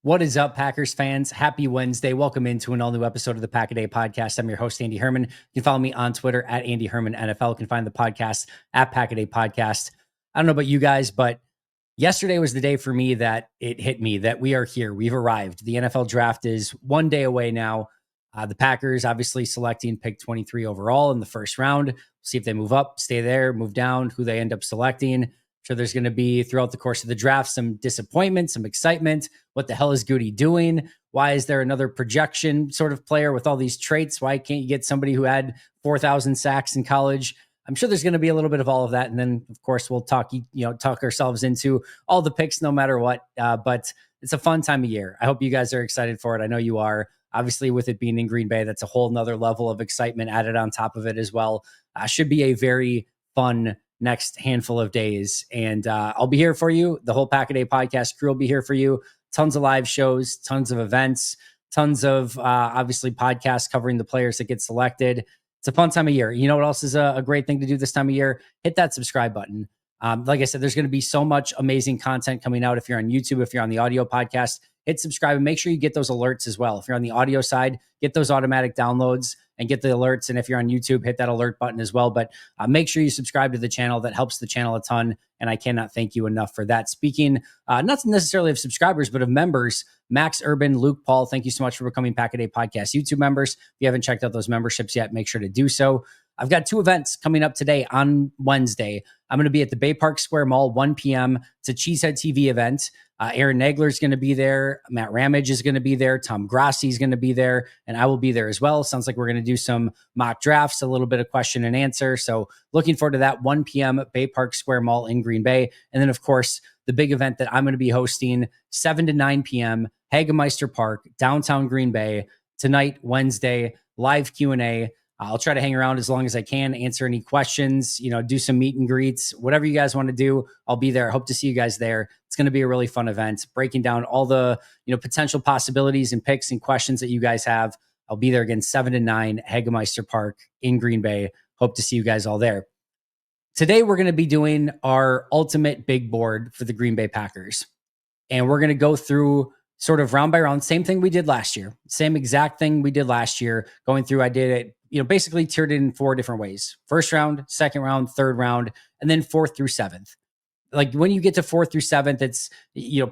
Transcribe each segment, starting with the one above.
What is up, Packers fans? Happy Wednesday. Welcome into an all-new episode of the Pack-A-Day Podcast. I'm your host, Andy Herman. You can follow me on Twitter at Andy Herman NFL. You can find the podcast at Pack-A-Day Podcast. I don't know about you guys, but yesterday was the day for me that it hit me that we are here. We've arrived. The NFL draft is one day away now. The Packers obviously selecting pick 23 overall in the first round. See if they move up, stay there, move down, who they end up selecting. Sure, there's going to be throughout the course of the draft some disappointment, some excitement. What the hell is Goody doing? Why is there another projection sort of player with all these traits? Why can't you get somebody who had 4,000 sacks in college? I'm sure there's going to be a little bit of all of that, and then of course we'll talk ourselves into all the picks, no matter what. But it's a fun time of year. I hope you guys are excited for it. I know you are. Obviously, with it being in Green Bay, that's a whole nother level of excitement added on top of it as well. Should be a very fun next handful of days. And I'll be here for you. The whole Pack-A-Day Podcast crew will be here for you. Tons of live shows, tons of events, tons of obviously podcasts covering the players that get selected. It's a fun time of year. You know what else is a great thing to do this time of year? Hit that subscribe button. Like I said, there's going to be so much amazing content coming out. If you're on YouTube, if you're on the audio podcast, hit subscribe and make sure you get those alerts as well. If you're on the audio side, get those automatic downloads and get the alerts. And if you're on YouTube, hit that alert button as well. But make sure you subscribe to the channel. That helps the channel a ton. And I cannot thank you enough for that. Speaking not necessarily of subscribers, but of members, Max Urban, Luke Paul, thank you so much for becoming Pack-A-Day Podcast YouTube members. If you haven't checked out those memberships yet, make sure to do so. I've got two events coming up today on Wednesday. I'm going to be at the Bay Park Square Mall, 1 p.m. It's a Cheesehead TV event. Aaron Nagler is going to be there. Matt Ramage is going to be there. Tom Grassi is going to be there. And I will be there as well. Sounds like we're going to do some mock drafts, a little bit of question and answer. So looking forward to that. 1 p.m. Bay Park Square Mall in Green Bay. And then, of course, the big event that I'm going to be hosting, 7 to 9 p.m., Hagemeister Park, downtown Green Bay. Tonight, Wednesday, live Q&A. I'll try to hang around as long as I can, answer any questions, do some meet and greets, whatever you guys want to do. I'll be there. I hope to see you guys there. It's going to be a really fun event, breaking down all the, potential possibilities and picks and questions that you guys have. I'll be there again, 7 to 9, Hagemeister Park in Green Bay. Hope to see you guys all there. Today, we're going to be doing our ultimate big board for the Green Bay Packers. And we're going to go through sort of round by round, same thing we did last year, same exact thing we did last year, going through, I did it, basically tiered it in 4 different ways. First round, second round, third round, and then 4th through 7th. Like when you get to 4th through 7th, it's,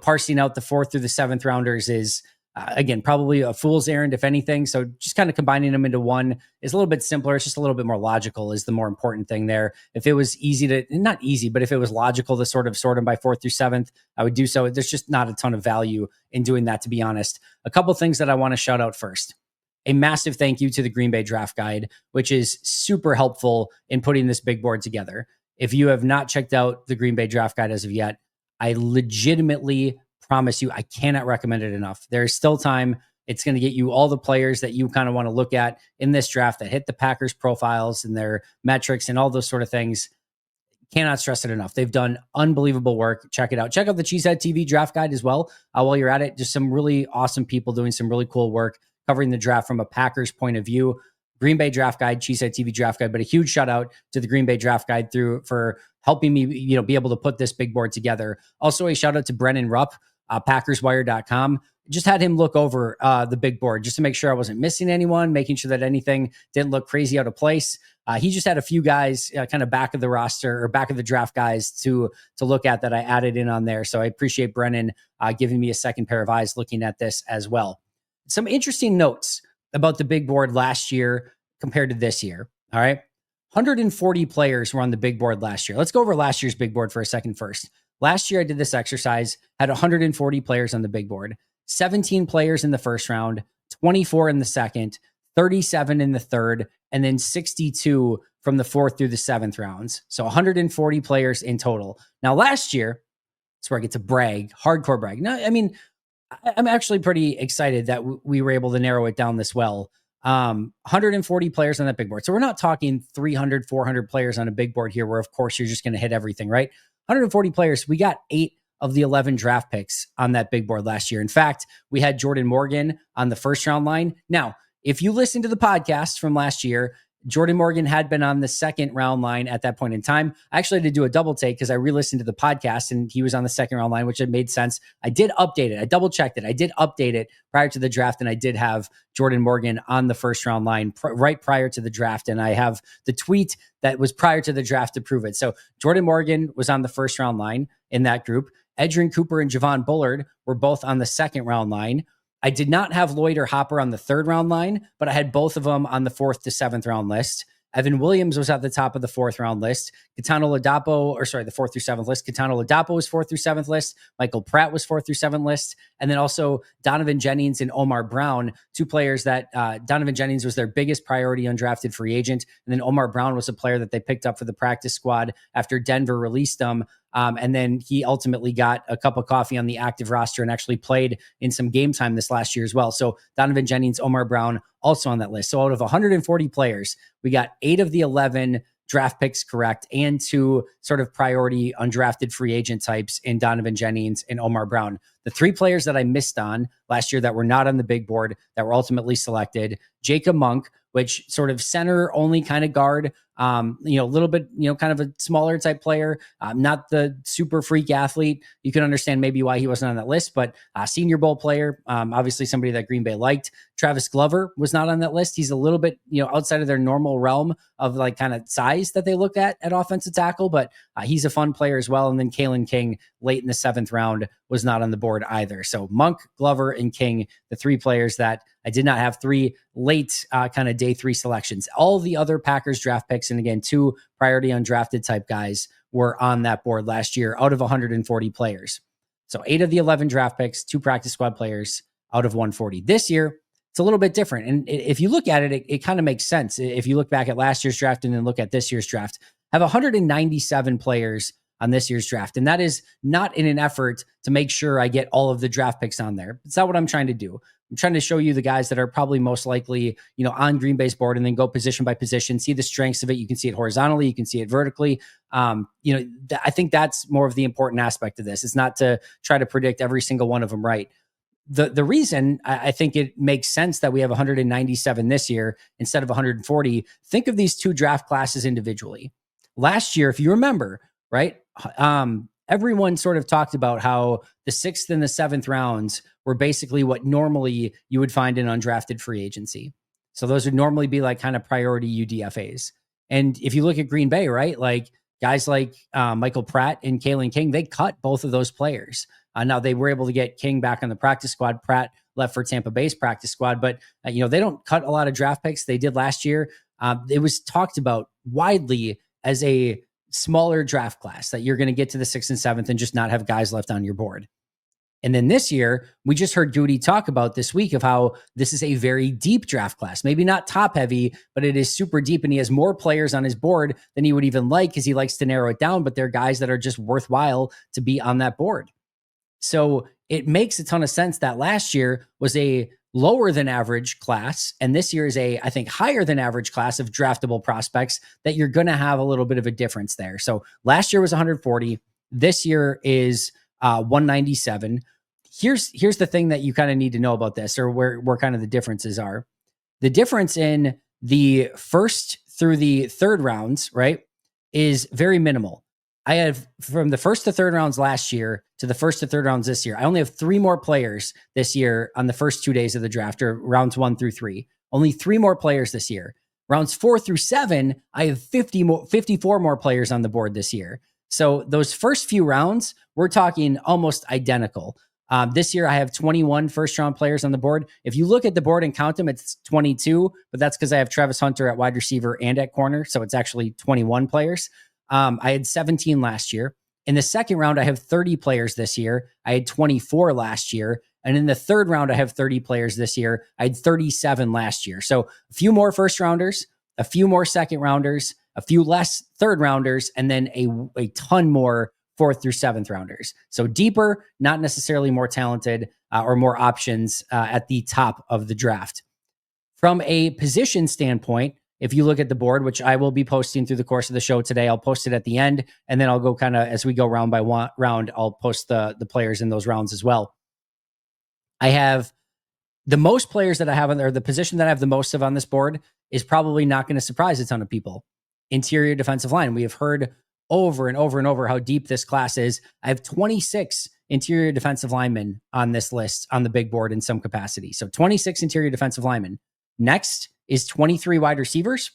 parsing out the 4th through the 7th rounders is, again, probably a fool's errand, if anything. So just kind of combining them into one is a little bit simpler. It's just a little bit more logical is the more important thing there. If it was not easy, but if it was logical to sort of sort them by 4th through 7th, I would do so. There's just not a ton of value in doing that, to be honest. A couple things that I want to shout out first. A massive thank you to the Green Bay Draft Guide, which is super helpful in putting this big board together. If you have not checked out the Green Bay Draft Guide as of yet, I legitimately promise you, I cannot recommend it enough. There's still time. It's going to get you all the players that you kind of want to look at in this draft that hit the Packers profiles and their metrics and all those sort of things. Cannot stress it enough. They've done unbelievable work. Check it out. Check out the Cheesehead TV Draft Guide as well. While you're at it, just some really awesome people doing some really cool work covering the draft from a Packers point of view. Green Bay Draft Guide, Cheesehead TV Draft Guide, but a huge shout out to the Green Bay Draft Guide for helping me, be able to put this big board together. Also a shout out to Brennan Rupp, PackersWire.com. Just had him look over the big board just to make sure I wasn't missing anyone, making sure that anything didn't look crazy out of place. He just had a few guys kind of back of the roster or back of the draft guys to look at that I added in on there. So I appreciate Brennan giving me a second pair of eyes looking at this as well. Some interesting notes about the big board last year compared to this year. All right. 140 players were on the big board last year. Let's go over last year's big board for a second first. Last year, I did this exercise, had 140 players on the big board, 17 players in the first round, 24 in the second, 37 in the third, and then 62 from the 4th through the 7th rounds. So 140 players in total. Now, last year, that's where I get to brag, hardcore brag. No, I mean, I'm actually pretty excited that we were able to narrow it down this well. 140 players on that big board. So we're not talking 300, 400 players on a big board here where, of course, you're just going to hit everything, right? 140 players. We got 8 of the 11 draft picks on that big board last year. In fact, we had Jordan Morgan on the first round line. Now, if you listen to the podcast from last year, Jordan Morgan had been on the second round line at that point in time. I actually had to do a double take because I re-listened to the podcast and he was on the second round line, which it made sense. I did update it. I double checked it. I did update it prior to the draft, and I did have Jordan Morgan on the first round line right prior to the draft. And I have the tweet that was prior to the draft to prove it. So Jordan Morgan was on the first round line in that group. Edgerrin Cooper and Javon Bullard were both on the second round line. I did not have Lloyd or Hopper on the third round line, but I had both of them on the 4th to 7th round list. Evan Williams was at the top of the 4th round list. The 4th through 7th list. Caetano Ladapo was 4th through 7th list. Michael Pratt was 4th through 7th list. And then also Donovan Jennings and Omar Brown, two players that Donovan Jennings was their biggest priority undrafted free agent. And then Omar Brown was a player that they picked up for the practice squad after Denver released him. And then he ultimately got a cup of coffee on the active roster and actually played in some game time this last year as well. So Donovan Jennings, Omar Brown, also on that list. So out of 140 players, we got 8 of the 11 draft picks correct and 2 sort of priority undrafted free agent types in Donovan Jennings and Omar Brown. The 3 players that I missed on last year that were not on the big board that were ultimately selected, Jacob Monk, which sort of center only kind of guard, a little bit, kind of a smaller type player, not the super freak athlete. You can understand maybe why he wasn't on that list, but Senior Bowl player, obviously somebody that Green Bay liked. Travis Glover was not on that list. He's a little bit, outside of their normal realm of like kind of size that they look at offensive tackle, but he's a fun player as well. And then Kalen King late in the 7th round was not on the board either. So Monk, Glover, and King, the 3 players that I did not have 3 late kind of day 3 selections. All the other Packers draft picks, and again, 2 priority undrafted type guys were on that board last year out of 140 players. So 8 of the 11 draft picks, 2 practice squad players out of 140. This year, it's a little bit different. And if you look at it, it kind of makes sense. If you look back at last year's draft and then look at this year's draft, I have 197 players on this year's draft. And that is not in an effort to make sure I get all of the draft picks on there. It's not what I'm trying to do. I'm trying to show you the guys that are probably most likely, on Green Bay's board, and then go position by position, see the strengths of it. You can see it horizontally. You can see it vertically. I think that's more of the important aspect of this. It's not to try to predict every single one of them right. The reason I think it makes sense that we have 197 this year instead of 140, think of these 2 draft classes individually. Last year, if you remember, right, everyone sort of talked about how the 6th and the 7th rounds were basically what normally you would find in undrafted free agency. So those would normally be like kind of priority UDFAs. And if you look at Green Bay, right, like guys like Michael Pratt and Kalen King, they cut both of those players. Now they were able to get King back on the practice squad. Pratt left for Tampa Bay's practice squad, but they don't cut a lot of draft picks. They did last year. It was talked about widely as a smaller draft class that you're going to get to the 6th and 7th and just not have guys left on your board. And then this year, we just heard Goody talk about this week of how this is a very deep draft class. Maybe not top heavy, but it is super deep. And he has more players on his board than he would even like because he likes to narrow it down. But they're guys that are just worthwhile to be on that board. So it makes a ton of sense that last year was a lower than average class. And this year is I think, higher than average class of draftable prospects that you're going to have a little bit of a difference there. So last year was 140. This year is 197. Here's the thing that you kind of need to know about this, or where kind of the differences are. The difference in the 1st through the 3rd rounds, right, is very minimal. I have from the 1st to 3rd rounds last year to the 1st to 3rd rounds this year. I only have 3 more players this year on the first 2 days of the draft, or rounds 1 through 3. Only 3 more players this year. Rounds 4 through 7, I have 54 more players on the board this year. So those first few rounds, we're talking almost identical. This year, I have 21 first-round players on the board. If you look at the board and count them, it's 22, but that's because I have Travis Hunter at wide receiver and at corner, so it's actually 21 players. I had 17 last year. In the 2nd round, I have 30 players this year. I had 24 last year. And in the 3rd round, I have 30 players this year. I had 37 last year. So a few more first rounders, a few more 2nd rounders, a few less 3rd rounders, and then a ton more 4th through 7th rounders. So deeper, not necessarily more talented or more options at the top of the draft. From a position standpoint, if you look at the board, which I will be posting through the course of the show today, I'll post it at the end, and then I'll go kind of as we go round by round, I'll post the players in those rounds as well. I have The most players that I have on there, the position that I have the most of on this board is probably not going to surprise a ton of people. Interior defensive line. We have heard over and over and over how deep this class is. I have 26 interior defensive linemen on this list on the big board in some capacity. So 26 interior defensive linemen. Next is 23 wide receivers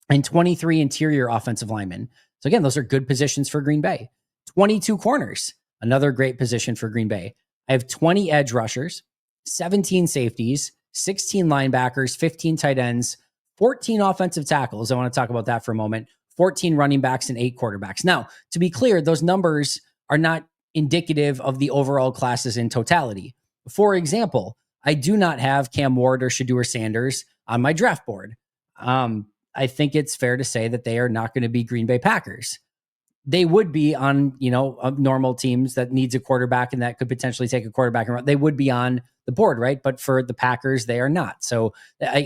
and 23 interior offensive linemen. So again, those are good positions for Green Bay. 22 corners, another great position for Green Bay. I have 20 edge rushers, 17 safeties, 16 linebackers, 15 tight ends, 14 offensive tackles. I want to talk about that for a moment. 14 running backs and 8 quarterbacks. Now, to be clear, those numbers are not indicative of the overall classes in totality. For example, I do not have Cam Ward or Shedeur Sanders on my draft board. I think it's fair to say that they are not going to be Green Bay Packers. They would be on, normal teams that needs a quarterback and that could potentially take a quarterback and run. They would be on the board, right? But for the Packers, they are not. So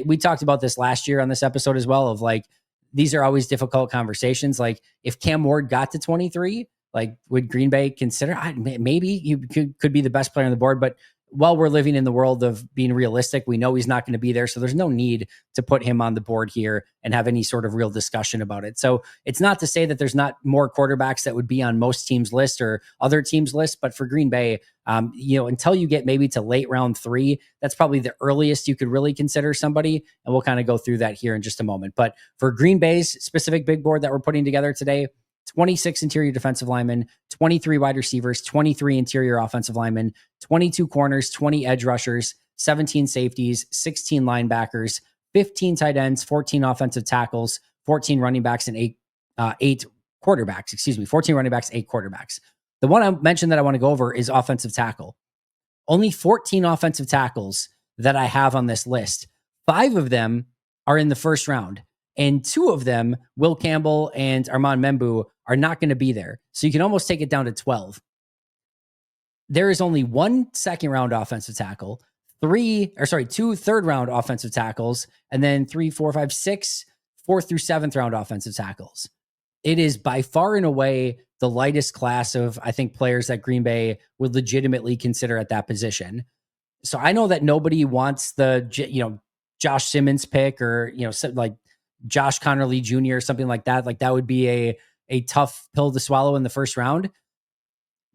we talked about this last year on this episode as well of like, these are always difficult conversations. Like if Cam Ward got to 23, like would Green Bay consider, maybe you could be the best player on the board, but while we're living in the world of being realistic, we know he's not going to be there. So there's no need to put him on the board here and have any sort of real discussion about it. So it's not to say that there's not more quarterbacks that would be on most teams' list or other teams' list, but for Green Bay, until you get maybe to late round 3, that's probably the earliest you could really consider somebody. And we'll kind of go through that here in just a moment. But for Green Bay's specific big board that we're putting together today, 26 interior defensive linemen, 23 wide receivers, 23 interior offensive linemen, 22 corners, 20 edge rushers, 17 safeties, 16 linebackers, 15 tight ends, 14 offensive tackles, 14 running backs, and 8 quarterbacks. 14 running backs, 8 quarterbacks. The one I mentioned that I want to go over is offensive tackle. Only 14 offensive tackles that I have on this list. 5 of them are in the first round. And 2 of them, Will Campbell and Armand Membu, are not going to be there. So you can almost take it down to 12. There is only 1 second round offensive tackle, 2 third round offensive tackles, and then 3, 4, 5, 6 4th through 7th round offensive tackles. It is by far and away the lightest class of, I think, players that Green Bay would legitimately consider at that position. So I know that nobody wants the, Josh Simmons pick or, like Josh Connerly Jr. or something like that. Like that would be a tough pill to swallow in the first round.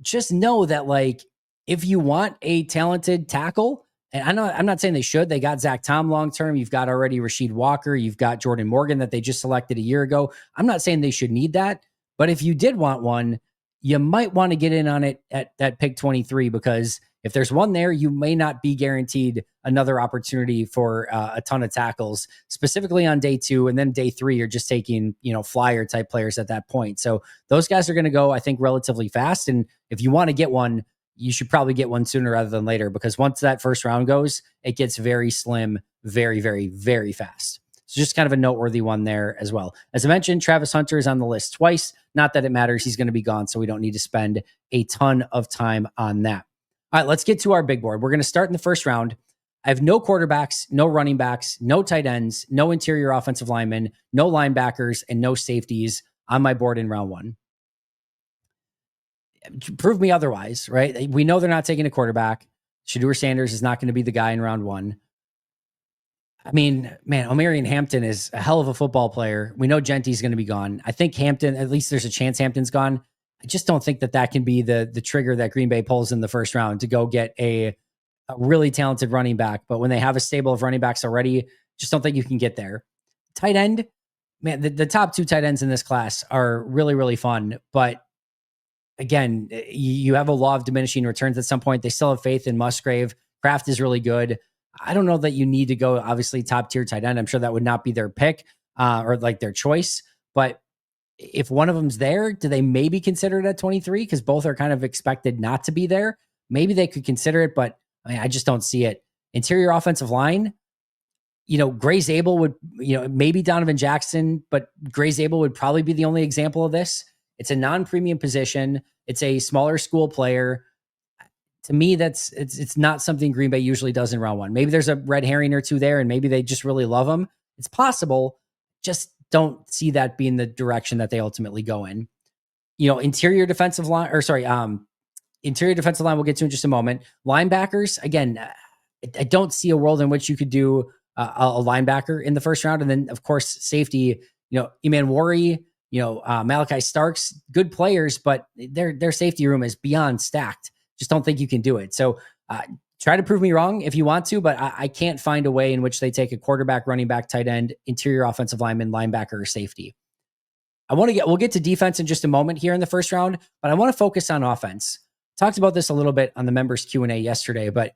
Just know that like, if you want a talented tackle, and I'm not saying they should, they got Zach Tom long-term. You've got already Rasheed Walker. You've got Jordan Morgan that they just selected a year ago. I'm not saying they should need that, but if you did want one, you might want to get in on it at pick 23, because if there's one there, you may not be guaranteed another opportunity for a ton of tackles, specifically on day 2. And then day 3, you're just taking, flyer type players at that point. So those guys are going to go, I think, relatively fast. And if you want to get one, you should probably get one sooner rather than later, because once that first round goes, it gets very slim, very, very, very fast. So just kind of a noteworthy one there as well. As I mentioned, Travis Hunter is on the list twice. Not that it matters. He's going to be gone, so we don't need to spend a ton of time on that. All right, let's get to our big board. We're going to start in the first round. I have no quarterbacks, no running backs, no tight ends, no interior offensive linemen, no linebackers, and no safeties on my board in round 1. Prove me otherwise, right? We know they're not taking a quarterback. Shedeur Sanders is not going to be the guy in round 1. I mean, man, Omarion Hampton is a hell of a football player. We know Genty's going to be gone. I think Hampton, at least there's a chance Hampton's gone. I just don't think that can be the trigger that Green Bay pulls in the first round to go get a really talented running back. But when they have a stable of running backs already, just don't think you can get there. Tight end, man, the top 2 tight ends in this class are really, really fun. But again, you have a law of diminishing returns at some point. They still have faith in Musgrave. Kraft is really good. I don't know that you need to go, obviously, top tier tight end. I'm sure that would not be their pick or like their choice. But if one of them's there, do they maybe consider it at 23? Because both are kind of expected not to be there. Maybe they could consider it, but I just don't see it. Interior offensive line, Gray Zabel would, maybe Donovan Jackson, but Gray Zabel would probably be the only example of this. It's a non-premium position. It's a smaller school player. To me, it's not something Green Bay usually does in round 1. Maybe there's a red herring or 2 there, and maybe they just really love him. It's possible. Just don't see that being the direction that they ultimately go in. Interior defensive line, we'll get to in just a moment. Linebackers, again, I don't see a world in which you could do a linebacker in the first round. And then, of course, safety, Eman Wari, Malachi Starks, good players, but their safety room is beyond stacked. Just don't think you can do it. So try to prove me wrong if you want to, but I can't find a way in which they take a quarterback, running back, tight end, interior offensive lineman, linebacker, or safety. We'll get to defense in just a moment here in the first round, but I want to focus on offense. Talked about this a little bit on the members Q&A yesterday, but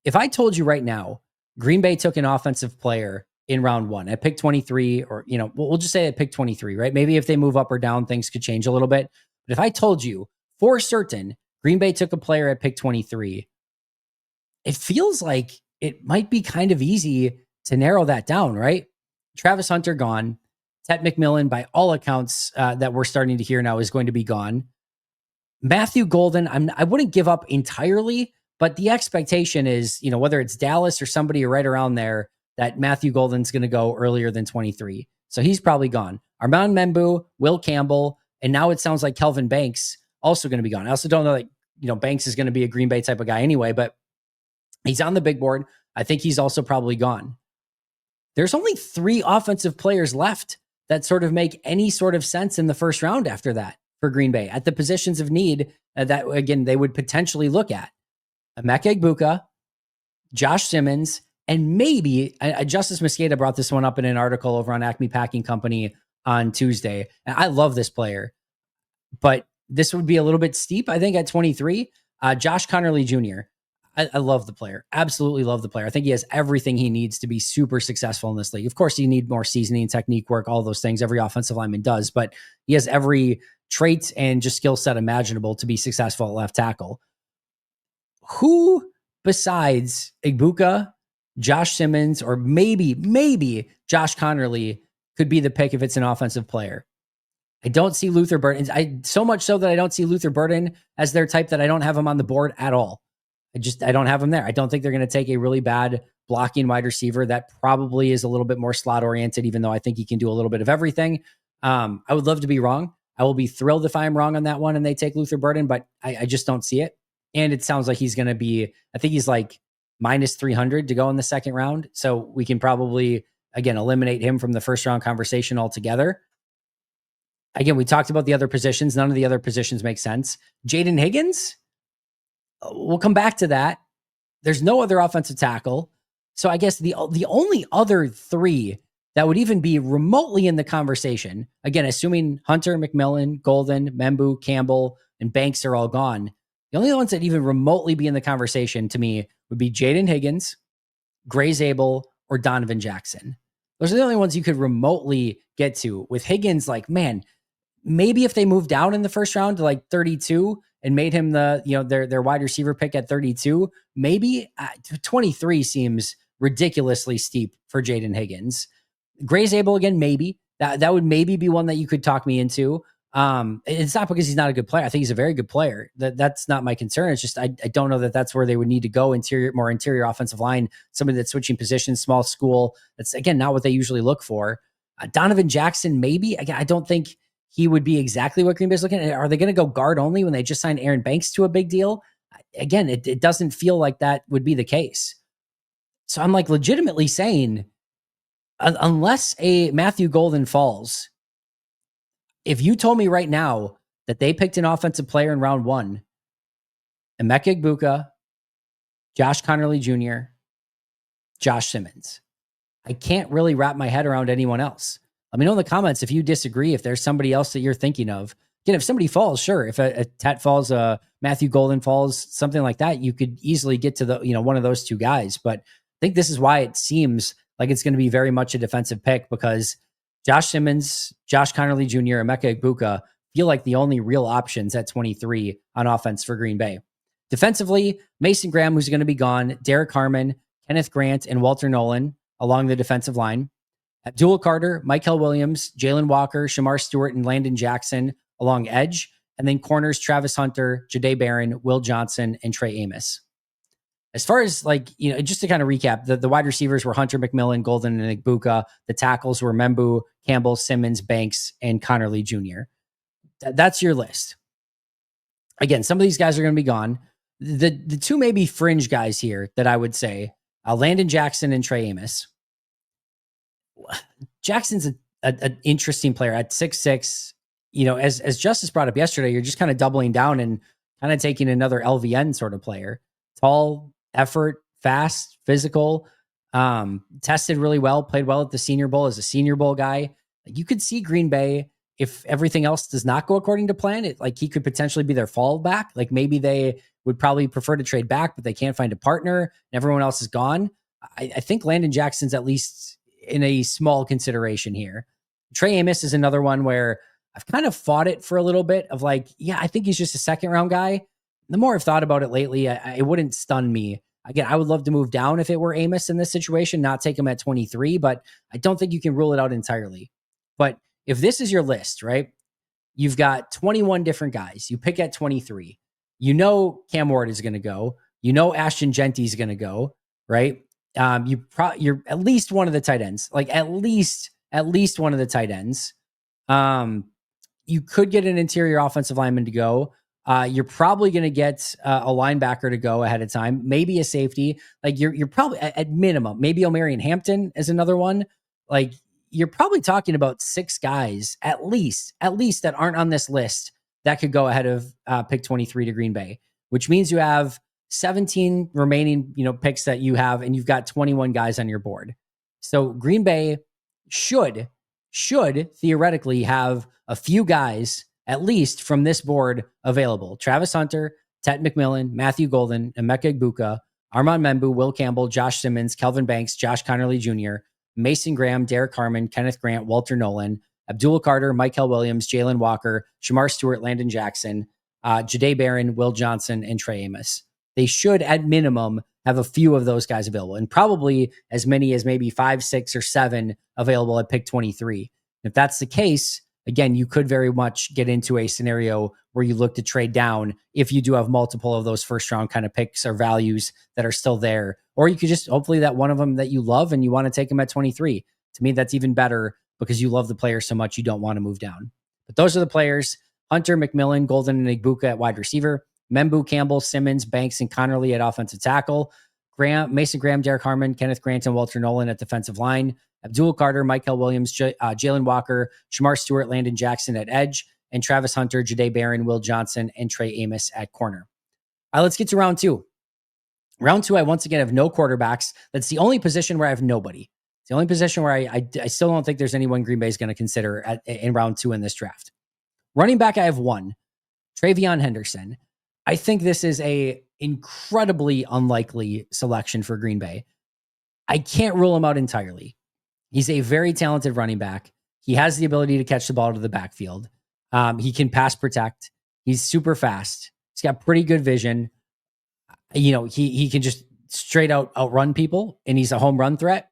if I told you right now, Green Bay took an offensive player in round 1 at pick 23, or, we'll just say at pick 23, right? Maybe if they move up or down, things could change a little bit. But if I told you for certain Green Bay took a player at pick 23, it feels like it might be kind of easy to narrow that down, right? Travis Hunter gone. Ted McMillan, by all accounts that we're starting to hear now, is going to be gone. Matthew Golden, I wouldn't give up entirely, but the expectation is, whether it's Dallas or somebody right around there, that Matthew Golden's going to go earlier than 23. So he's probably gone. Armand Membu, Will Campbell, and now it sounds like Kelvin Banks also going to be gone. I also don't know that, Banks is going to be a Green Bay type of guy anyway, but he's on the big board. I think he's also probably gone. There's only 3 offensive players left that sort of make any sort of sense in the first round after that for Green Bay at the positions of need that, again, they would potentially look at. Emeka Egbuka, Josh Simmons, and maybe Justice Mosqueda brought this one up in an article over on Acme Packing Company on Tuesday. And I love this player, but this would be a little bit steep, I think, at 23. Josh Connerly Jr. I love the player. Absolutely love the player. I think he has everything he needs to be super successful in this league. Of course, you need more seasoning, technique work, all those things. Every offensive lineman does, but he has every trait and just skill set imaginable to be successful at left tackle. Who besides Egbuka, Josh Simmons, or maybe Josh Connerly could be the pick if it's an offensive player? I don't see Luther Burden. So much so that I don't see Luther Burden as their type that I don't have him on the board at all. I don't have him there. I don't think they're going to take a really bad blocking wide receiver that probably is a little bit more slot oriented, even though I think he can do a little bit of everything. I would love to be wrong. I will be thrilled if I'm wrong on that one and they take Luther Burden, but I just don't see it. And it sounds like he's going to be, I think he's like minus 300 to go in the second round. So we can probably, again, eliminate him from the first round conversation altogether. Again, we talked about the other positions. None of the other positions make sense. Jaden Higgins, we'll come back to that. There's no other offensive tackle. So I guess the only other 3 that would even be remotely in the conversation, again, assuming Hunter, McMillan, Golden, Membu, Campbell, and Banks are all gone, the only ones that even remotely be in the conversation to me would be Jaden Higgins, Gray Zabel, or Donovan Jackson. Those are the only ones you could remotely get to. With Higgins, like, man, maybe if they moved down in the first round to like 32 and made him their wide receiver pick at 32, maybe 23 seems ridiculously steep for Jaden Higgins. Gray Zabel, again, maybe that would maybe be one that you could talk me into. It's not because he's not a good player. I think he's a very good player. That's not my concern. It's just I don't know that that's where they would need to go. More interior offensive line, somebody that's switching positions, small school. That's, again, not what they usually look for. Donovan Jackson, maybe. Again, I don't think he would be exactly what Green Bay's looking at. Are they going to go guard only when they just signed Aaron Banks to a big deal? Again, it doesn't feel like that would be the case. So I'm like legitimately saying, unless a Matthew Golden falls, if you told me right now that they picked an offensive player in round 1, Emeka Egbuka, Josh Connerly Jr., Josh Simmons, I can't really wrap my head around anyone else. Let me know in the comments if you disagree, if there's somebody else that you're thinking of. Again, if somebody falls, sure. If a Tet falls, Matthew Golden falls, something like that, you could easily get to one of those 2 guys. But I think this is why it seems like it's going to be very much a defensive pick, because Josh Simmons, Josh Connerly Jr., Emeka Egbuka feel like the only real options at 23 on offense for Green Bay. Defensively, Mason Graham, who's going to be gone, Derek Harmon, Kenneth Grant, and Walter Nolan along the defensive line. Abdul Carter, Michael Williams, Jalen Walker, Shamar Stewart, and Landon Jackson along edge. And then corners, Travis Hunter, Jahdae Barron, Will Johnson, and Trey Amos. As far as just to kind of recap, the wide receivers were Hunter, McMillan, Golden, and Egbuka. The tackles were Membu, Campbell, Simmons, Banks, and Connerly Jr. That's your list. Again, some of these guys are going to be gone. The two maybe fringe guys here that I would say, Landon Jackson and Trey Amos. Jackson's an interesting player at 6'6". You know, as Justice brought up yesterday, you're just kind of doubling down and kind of taking another LVN sort of player. Tall, effort, fast, physical, tested really well, played well at the Senior Bowl as a Senior Bowl guy. Like, you could see Green Bay, if everything else does not go according to plan, like he could potentially be their fallback. Like maybe they would probably prefer to trade back, but they can't find a partner and everyone else is gone. I think Landon Jackson's at least in a small consideration here. Trey Amos is another one where I've kind of fought it for a little bit of like, yeah, I think he's just a second round guy. The more I've thought about it lately, it wouldn't stun me. Again, I would love to move down if it were Amos in this situation, not take him at 23, but I don't think you can rule it out entirely. But if this is your list, right? You've got 21 different guys. You pick at 23. You know Cam Ward is going to go. You know Ashton Genty is going to go, right? You're at least one of the tight ends, like at least one of the tight ends. You could get an interior offensive lineman to go. You're probably going to get a linebacker to go ahead of time, maybe a safety. Like you're probably at minimum, maybe Omarion Hampton is another one. Like you're probably talking about 6 guys at least that aren't on this list that could go ahead of pick 23 to Green Bay, which means you have 17 remaining, picks that you have, and you've got 21 guys on your board. So Green Bay should theoretically have a few guys at least from this board available. Travis Hunter, Tet McMillan, Matthew Golden, Emeka Egbuka, Armand Membu, Will Campbell, Josh Simmons, Kelvin Banks, Josh Connerly Jr., Mason Graham, Derek Harmon, Kenneth Grant, Walter Nolan, Abdul Carter, Michael Williams, Jalen Walker, Shamar Stewart, Landon Jackson, Jahdae Barron, Will Johnson, and Trey Amos. They should, at minimum, have a few of those guys available, and probably as many as maybe 5, 6, or 7 available at pick 23. If that's the case, again, you could very much get into a scenario where you look to trade down if you do have multiple of those first round kind of picks or values that are still there. Or you could just hopefully that one of them that you love and you want to take them at 23. To me, that's even better because you love the player so much you don't want to move down. But those are the players: Hunter, McMillan, Golden, and Egbuka at wide receiver, Membu, Campbell, Simmons, Banks, and Connerly at offensive tackle, Mason Graham, Derek Harmon, Kenneth Grant, and Walter Nolan at defensive line, Abdul Carter, Michael Williams, Jalen Walker, Shamar Stewart, Landon Jackson at edge, and Travis Hunter, Jahdae Barron, Will Johnson, and Trey Amos at corner. All right, let's get to round 2. Round 2, I once again have no quarterbacks. That's the only position where I have nobody. It's the only position where I still don't think there's anyone Green Bay is going to consider in round 2 in this draft. Running back, I have one, Travion Henderson. I think this is a incredibly unlikely selection for Green Bay. I can't rule him out entirely. He's a very talented running back. He has the ability to catch the ball to the backfield. He can pass protect. He's super fast. He's got pretty good vision. He can just straight out outrun people, and he's a home run threat.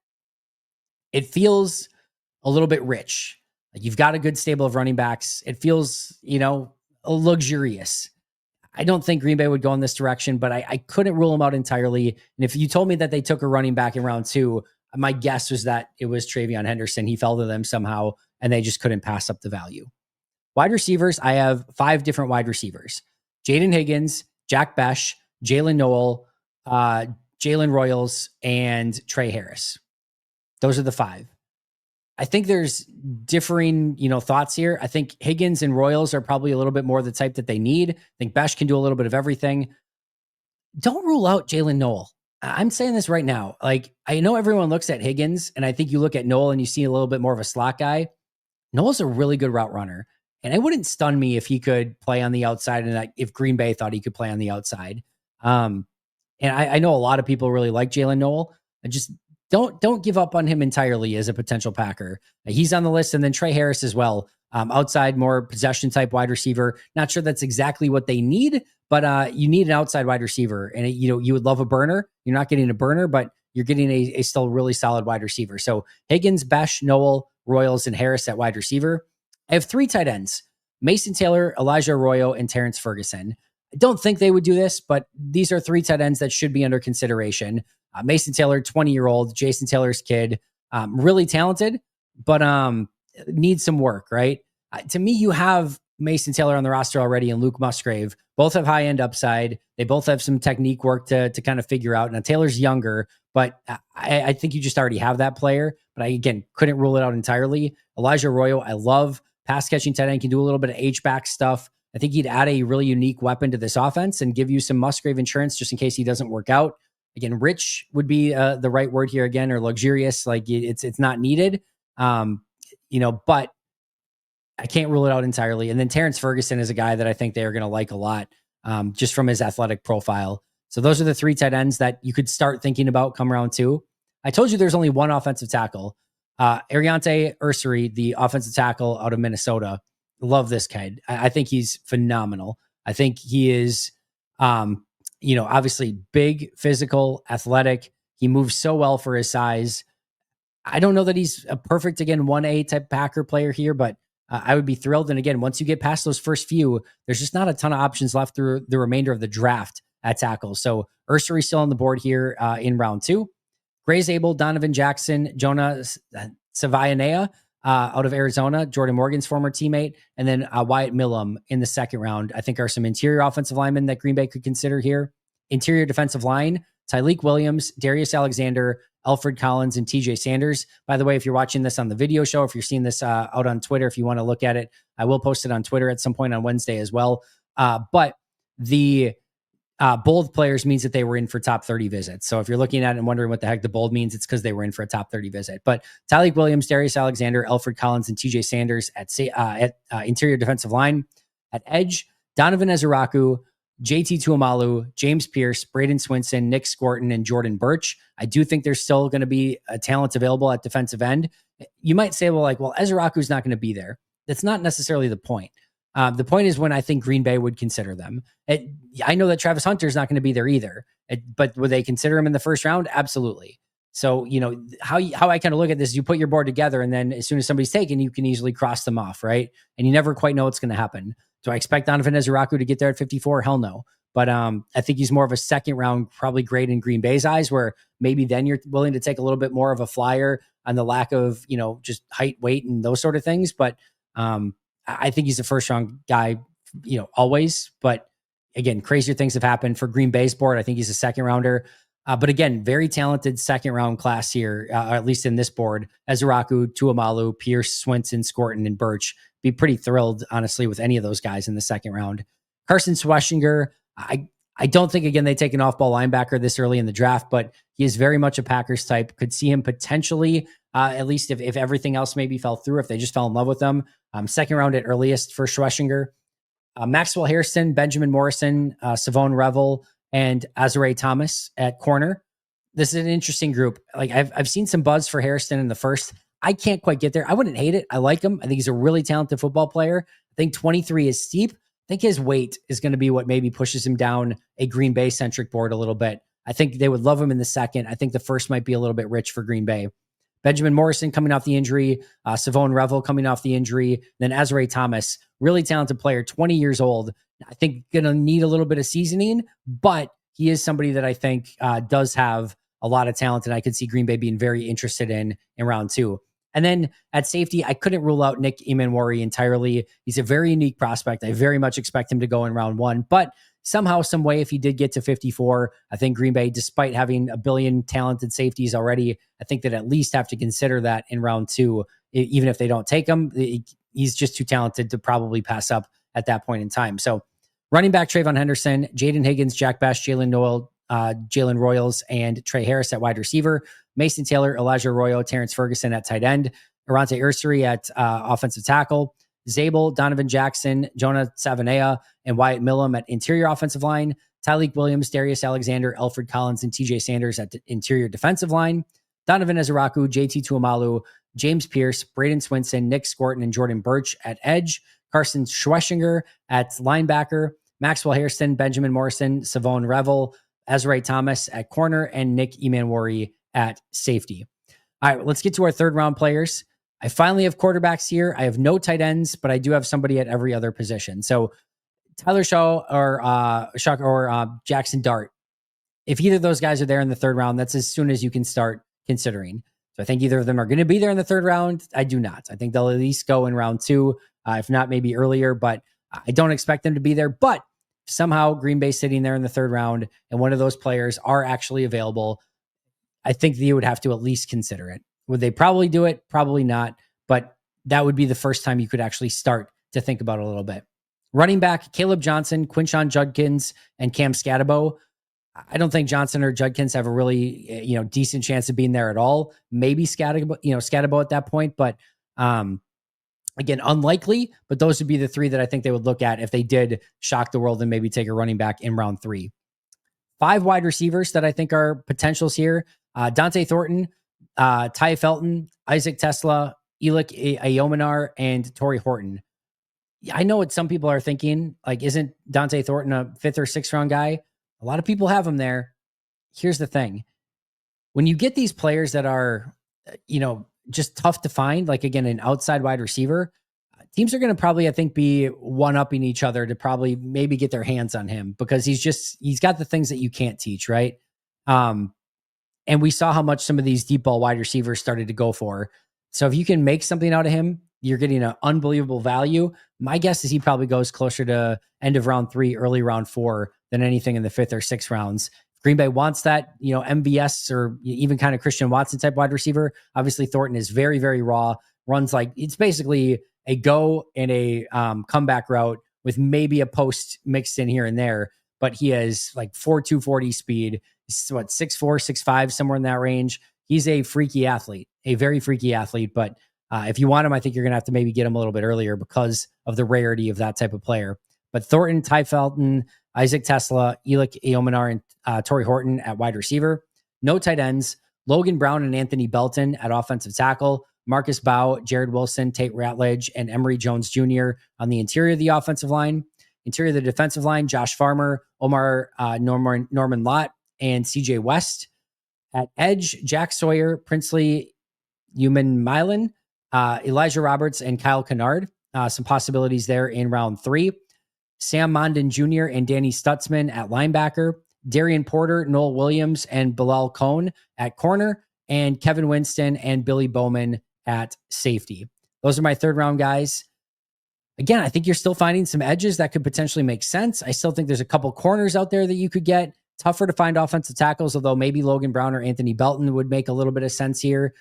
It feels a little bit rich. Like you've got a good stable of running backs. It feels, luxurious. I don't think Green Bay would go in this direction, but I couldn't rule him out entirely. And if you told me that they took a running back in round 2, my guess was that it was Travion Henderson. He fell to them somehow, and they just couldn't pass up the value. Wide receivers, I have 5 different wide receivers: Jaden Higgins, Jack Besh, Jalen Noel, Jalen Royals, and Trey Harris. Those are the 5. I think there's differing, thoughts here. I think Higgins and Royals are probably a little bit more the type that they need. I think Besh can do a little bit of everything. Don't rule out Jalen Noel. I'm saying this right now. Like, I know everyone looks at Higgins, and I think you look at Noel and you see a little bit more of a slot guy. Noel's a really good route runner, and it wouldn't stun me if he could play on the outside, and if Green Bay thought he could play on the outside. And I know a lot of people really like Jalen Noel. I just don't give up on him entirely as a potential Packer. He's on the list, and then Trey Harris as well. Outside, more possession type wide receiver. Not sure that's exactly what they need, but you need an outside wide receiver, and you would love a burner. You're not getting a burner, but you're getting a still really solid wide receiver. So Higgins, Besh, Noel, Royals, and Harris at wide receiver. I have 3 tight ends: Mason Taylor, Elijah Arroyo, and Terrence Ferguson. I don't think they would do this, but these are 3 tight ends that should be under consideration. Mason Taylor, 20-year-old, Jason Taylor's kid, really talented, but needs some work, right? To me, you have Mason Taylor on the roster already and Luke Musgrave. Both have high end upside. They both have some technique work to kind of figure out. Now, Taylor's younger, but I think you just already have that player. But I, again, couldn't rule it out entirely. Elijah Arroyo, I love. Pass catching tight end, can do a little bit of H-back stuff. I think he'd add a really unique weapon to this offense and give you some Musgrave insurance just in case he doesn't work out. Again, rich would be the right word here again, or luxurious. Like it's not needed, but I can't rule it out entirely. And then Terrence Ferguson is a guy that I think they are going to like a lot, just from his athletic profile. So those are the 3 tight ends that you could start thinking about come round 2. I told you there's only one offensive tackle. Ariante Ursary, the offensive tackle out of Minnesota. Love this kid. I think he's phenomenal. I think he is, obviously big, physical, athletic. He moves so well for his size. I don't know that he's a perfect, again, 1A type Packer player here, but I would be thrilled. And again, once you get past those first few, there's just not a ton of options left through the remainder of the draft at tackle. So Ursary still on the board here in round 2. Gray Zabel, Donovan Jackson, Jonah Savayanea out of Arizona, Jordan Morgan's former teammate, and then Wyatt Millum in the second round, I think are some interior offensive linemen that Green Bay could consider here. Interior defensive line, Tyleek Williams, Darius Alexander, Alfred Collins, and TJ Sanders. By the way, if you're watching this on the video show, if you're seeing this out on Twitter, if you want to look at it, I will post it on Twitter at some point on Wednesday as well. But the bold players means that they were in for top 30 visits. So if you're looking at it and wondering what the heck the bold means, it's because they were in for a top 30 visit. But Tyleek Williams, Darius Alexander, Alfred Collins, and TJ Sanders at interior defensive line. At edge, Donovan Ezeraku, JT Tuamalu, James Pierce, Braden Swinson, Nick Scorton, and Jordan Birch. I do think there's still going to be a talent available at defensive end. You might say, well, Ezeraku's not going to be there. That's not necessarily the point. The point is when I think Green Bay would consider them. I know that Travis Hunter's not going to be there either, but would they consider him in the first round? Absolutely. So, how I kind of look at this, you put your board together, and then as soon as somebody's taken, you can easily cross them off, right? And you never quite know what's going to happen. Do I expect Donovan Ezeraku to get there at 54? Hell no. But I think he's more of a second round, probably grade in Green Bay's eyes, where maybe then you're willing to take a little bit more of a flyer on the lack of, just height, weight, and those sort of things. But I think he's a first round guy, always. But again, crazier things have happened for Green Bay's board. I think he's a second rounder. But again, very talented second round class here, at least in this board. Ezeraku, Tuamalu, Pierce, Swinson, Scorton, and Birch. Be pretty thrilled, honestly, with any of those guys in the second round. Carson Schweschinger, I don't think, again, they take an off-ball linebacker this early in the draft, but he is very much a Packers type. Could see him potentially, at least if everything else maybe fell through, if they just fell in love with them. Second round at earliest for Schweschinger. Maxwell Hairston, Benjamin Morrison, Savone Revel, and Azare Thomas at corner. This is an interesting group. Like I've seen some buzz for Hairston in the first. I can't quite get there. I wouldn't hate it. I like him. I think he's a really talented football player. I think 23 is steep. I think his weight is going to be what maybe pushes him down a Green Bay centric board a little bit. I think they would love him in the second. I think the first might be a little bit rich for Green Bay. Benjamin Morrison coming off the injury, Savone Revel coming off the injury, then Azare Thomas, really talented player, 20 years old. I think going to need a little bit of seasoning, but he is somebody that I think does have a lot of talent, and I could see Green Bay being very interested in round 2. And then at safety, I couldn't rule out Nick Emanwari entirely. He's a very unique prospect. I very much expect him to go in round 1, but somehow, some way, if he did get to 54, I think Green Bay, despite having a billion talented safeties already, I think that at least have to consider that in round 2, even if they don't take him. He's just too talented to probably pass up at that point in time. So running back Trayvon Henderson, Jaden Higgins, Jack Bash, Jalen Noel, Jalen Royals, and Trey Harris at wide receiver, Mason Taylor, Elijah Arroyo, Terrence Ferguson at tight end, Arante Ursary at offensive tackle, Zabel, Donovan Jackson, Jonah Savanea, and Wyatt Millum at interior offensive line, Tyleek Williams, Darius Alexander, Alfred Collins, and TJ Sanders at the interior defensive line, Donovan Ezeraku, JT Tuamalu, James Pierce, Braden Swinson, Nick Scorton, and Jordan Birch at edge, Carson Schweschinger at linebacker, Maxwell Hairston, Benjamin Morrison, Savone Revel, Azare Thomas at corner, and Nick Emanwari at safety. All right, let's get to our third round players. I finally have quarterbacks here. I have no tight ends, but I do have somebody at every other position. So Tyler Shaw or Jackson Dart. If either of those guys are there in the third round, that's as soon as you can start considering. So I think either of them are going to be there in the third round. I do not. I think they'll at least go in round 2, if not maybe earlier, but I don't expect them to be there. But somehow Green Bay sitting there in the third round and one of those players are actually available, I think you would have to at least consider it. Would they probably do it? Probably not. But that would be the first time you could actually start to think about it a little bit. Running back, Caleb Johnson, Quinshon Judkins, and Cam Scatabo. I don't think Johnson or Judkins have a really, decent chance of being there at all. Maybe Scatabo at that point, but again, unlikely. But those would be the 3 that I think they would look at if they did shock the world and maybe take a running back in round 3. 5 wide receivers that I think are potentials here: Dante Thornton, Ty Felton, Isaac Tesla, Elik Ayominar, and Torrey Horton. I know what some people are thinking. Like, isn't Dante Thornton a 5th or 6th round guy? A lot of people have him there. Here's the thing. When you get these players that are, just tough to find, like, again, an outside wide receiver, teams are going to probably, I think, be one-upping each other to probably maybe get their hands on him because he's got the things that you can't teach, right? And we saw how much some of these deep ball wide receivers started to go for. So if you can make something out of him, you're getting an unbelievable value. My guess is he probably goes closer to end of round 3, early round 4 than anything in the 5th or 6th rounds. If Green Bay wants that, MVS or even kind of Christian Watson type wide receiver, obviously Thornton is very, very raw, runs like it's basically a go and a comeback route with maybe a post mixed in here and there, but he has like 4.2 40 speed. He's 6'4", 6'5", somewhere in that range. He's a freaky athlete, a very freaky athlete, but if you want him, I think you're going to have to maybe get him a little bit earlier because of the rarity of that type of player. But Thornton, Ty Felton, Isaac Tesla, Elik Ayominar, and Torrey Horton at wide receiver. No tight ends. Logan Brown and Anthony Belton at offensive tackle. Marcus Bow, Jared Wilson, Tate Ratledge, and Emory Jones Jr. on the interior of the offensive line. Interior of the defensive line, Josh Farmer, Omar Norman Lott, and CJ West. At edge, Jack Sawyer, Princely Human Milan, Elijah Roberts, and Kyle Kennard. Some possibilities there in round 3. Sam Mondin Jr. and Danny Stutzman at linebacker. Darian Porter, Noel Williams, and Bilal Cohn at corner. And Kevin Winston and Billy Bowman at safety. Those are my third round guys. Again, I think you're still finding some edges that could potentially make sense. I still think there's a couple corners out there that you could get. Tougher to find offensive tackles, although maybe Logan Brown or Anthony Belton would make a little bit of sense here.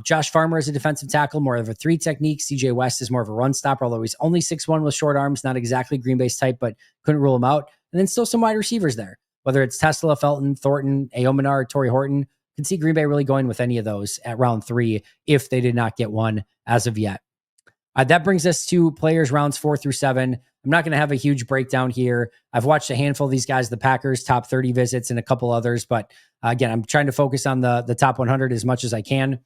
Josh Farmer is a defensive tackle, more of a 3 technique. CJ West is more of a run stopper, although he's only 6'1" with short arms, not exactly Green Bay's type, but couldn't rule him out. And then still some wide receivers there, whether it's Tesla, Felton, Thornton, Ayominar, or Torrey Horton. You can see Green Bay really going with any of those at round 3 if they did not get one as of yet. That brings us to players rounds 4 through 7. I'm not going to have a huge breakdown here. I've watched a handful of these guys, the Packers top 30 visits and a couple others, but again, I'm trying to focus on the top 100 as much as I can.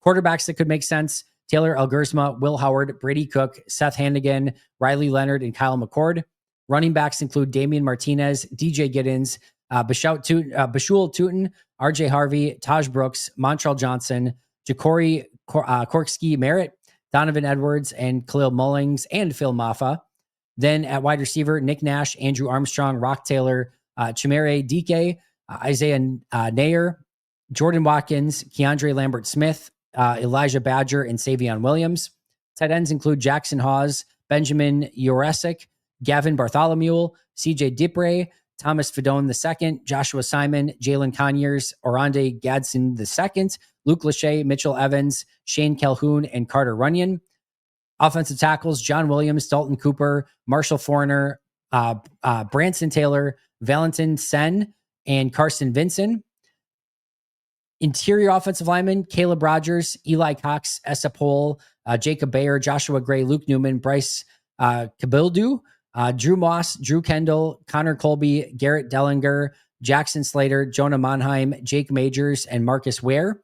Quarterbacks that could make sense: Taylor Algersma, Will Howard, Brady Cook, Seth Hannigan, Riley Leonard, and Kyle McCord. Running backs include Damian Martinez, DJ Giddens, Bashul Tootin, RJ Harvey, Taj Brooks, Montrell Johnson, Ja'Cory Korksky Merritt, Donovan Edwards, and Khalil Mullings, and Phil Maffa. Then at wide receiver, Nick Nash, Andrew Armstrong, Rock Taylor, Chimere Dike, Isaiah Nair, Jordan Watkins, Keandre Lambert-Smith, Elijah Badger, and Savion Williams. Tight ends include Jackson Hawes, Benjamin Juresic, Gavin Bartholomew, CJ Dipre, Thomas Fidone II, Joshua Simon, Jalen Conyers, Orande Gadsden II, Luke Lachey, Mitchell Evans, Shane Calhoun, and Carter Runyon. Offensive tackles: John Williams, Dalton Cooper, Marshall Foreigner, Branson Taylor, Valentin Sen, and Carson Vinson. Interior offensive linemen: Caleb Rogers, Eli Cox, Essa Pohl, Jacob Bayer, Joshua Gray, Luke Newman, Bryce Cabildu, Drew Moss, Drew Kendall, Connor Colby, Garrett Dellinger, Jackson Slater, Jonah Monheim, Jake Majors, and Marcus Ware.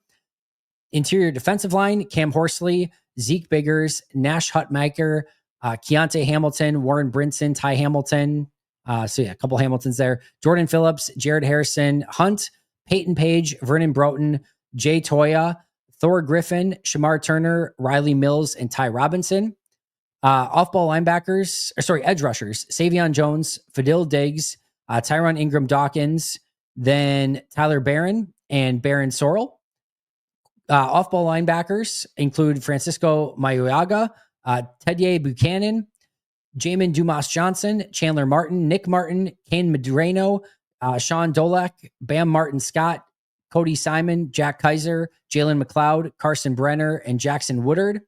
Interior defensive line: Cam Horsley, Zeke Biggers, Nash Hutmacher, Keontae Hamilton, Warren Brinson, Ty Hamilton. A couple Hamiltons there. Jordan Phillips, Jared Harrison, Hunt, Peyton Page, Vernon Broughton, Jay Toya, Thor Griffin, Shamar Turner, Riley Mills, and Ty Robinson. Off-ball linebackers, edge rushers: Savion Jones, Fadil Diggs, Tyron Ingram Dawkins, then Tyler Barron and Barron Sorrell. Off-ball linebackers include Francisco Mayuaga, Tedye Buchanan, Jamin Dumas-Johnson, Chandler Martin, Nick Martin, Kane Madreno, Sean Dolek, Bam Martin-Scott, Cody Simon, Jack Kaiser, Jalen McLeod, Carson Brenner, and Jackson Woodard.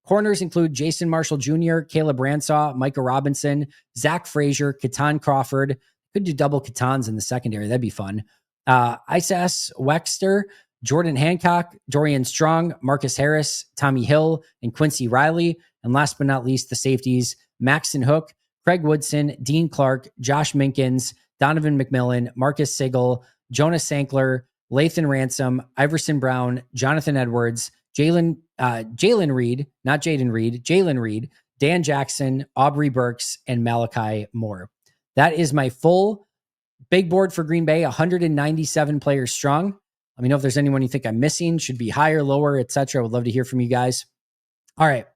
Corners include Jason Marshall Jr., Caleb Ransaw, Micah Robinson, Zach Frazier, Katan Crawford. Could do double Katans in the secondary. That'd be fun. Isas Wexter, Jordan Hancock, Dorian Strong, Marcus Harris, Tommy Hill, and Quincy Riley. And last but not least, the safeties, Maxton Hook, Craig Woodson, Dean Clark, Josh Minkins, Donovan McMillan, Marcus Sigel, Jonas Sankler, Lathan Ransom, Iverson Brown, Jonathan Edwards, Jalen Reed, not Jaden Reed, Jalen Reed, Dan Jackson, Aubrey Burks, and Malachi Moore. That is my full big board for Green Bay, 197 players strong. Let me know if there's anyone you think I'm missing, should be higher, lower, etc. I would love to hear from you guys. All right.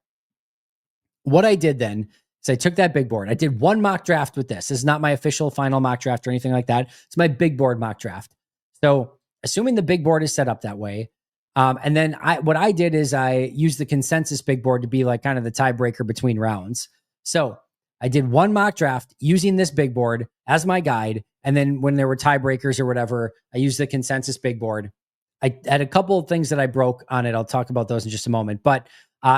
What I did then is I took that big board. I did one mock draft with this. This is not my official final mock draft or anything like that. It's my big board mock draft. So assuming the big board is set up that way, and then what I did is I used the consensus big board to be like kind of the tiebreaker between rounds. So I did one mock draft using this big board as my guide. And then when there were tiebreakers or whatever, I used the consensus big board. I had a couple of things that I broke on it. I'll talk about those in just a moment. But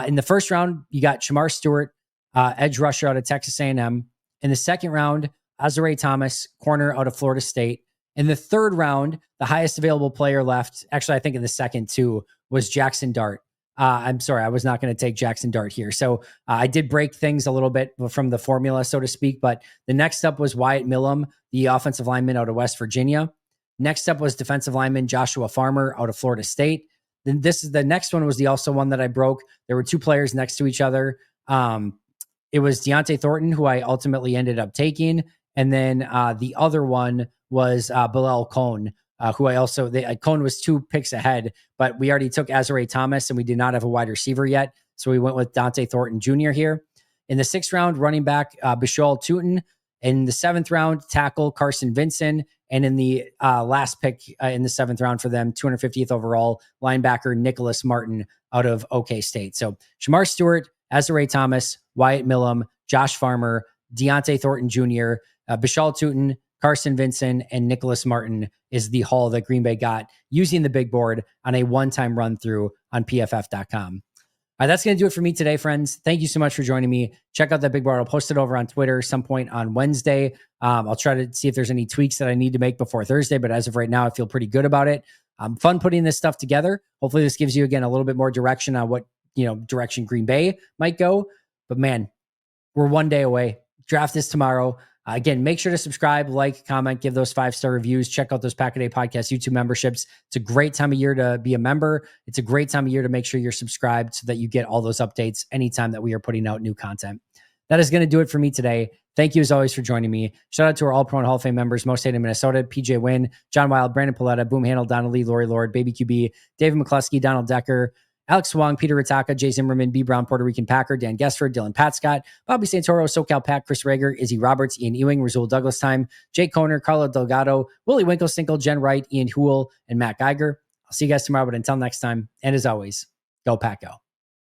in the first round, you got Shamar Stewart, edge rusher out of Texas A&M. In the second round, Azare Thomas, corner out of Florida State. In the third round, the highest available player left, actually, I think in the second too, was Jackson Dart. I'm sorry, I was not going to take Jackson Dart here. So I did break things a little bit from the formula, so to speak. But the next up was Wyatt Millam, the offensive lineman out of West Virginia. Next up was defensive lineman Joshua Farmer out of Florida State. Then the next one was the also one that I broke. There were two players next to each other. It was Deontay Thornton, who I ultimately ended up taking. And then the other one was Bilal Cohn, who I also, Cohn was 2 picks ahead, but we already took Azare Thomas and we did not have a wide receiver yet. So we went with Dante Thornton Jr. here. In the 6th round, running back Bishal Tootin. In the 7th round, tackle Carson Vinson. And in the last pick in the 7th round for them, 250th overall, linebacker Nicholas Martin out of OK State. So Shamar Stewart, Azare Thomas, Wyatt Millam, Josh Farmer, Deontay Thornton Jr., Bishal Tootin, Carson Vinson, and Nicholas Martin is the haul that Green Bay got using the big board on a one-time run through on pff.com. All right, that's going to do it for me today, friends. Thank you so much for joining me. Check out that big board. I'll post it over on Twitter some point on Wednesday. I'll try to see if there's any tweaks that I need to make before Thursday, but as of right now, I feel pretty good about it. Fun putting this stuff together. Hopefully this gives you, again, a little bit more direction on what, direction Green Bay might go. But man, we're one day away. Draft is tomorrow. Again, make sure to subscribe, like, comment, give those 5-star reviews. Check out those Pack a Day Podcast YouTube memberships. It's a great time of year to be a member. It's a great time of year to make sure you're subscribed so that you get all those updates anytime that we are putting out new content. That is going to do it for me today. Thank you as always for joining me. Shout out to our All-Pro and Hall of Fame members, Most Hated in Minnesota, PJ Wynn, John Wild, Brandon Paletta, Boom Handle, Donald Lee, Lori Lord, Baby QB, David McCluskey, Donald Decker, Alex Wong, Peter Ritaka, Jay Zimmerman, B. Brown, Puerto Rican Packer, Dan Gessford, Dylan Patscott, Bobby Santoro, SoCal Pat, Chris Rager, Izzy Roberts, Ian Ewing, Razul Douglas Time, Jake Koner, Carlo Delgado, Willie Winklesinkel, Jen Wright, Ian Hool, and Matt Geiger. I'll see you guys tomorrow, but until next time, and as always, go Pack Go.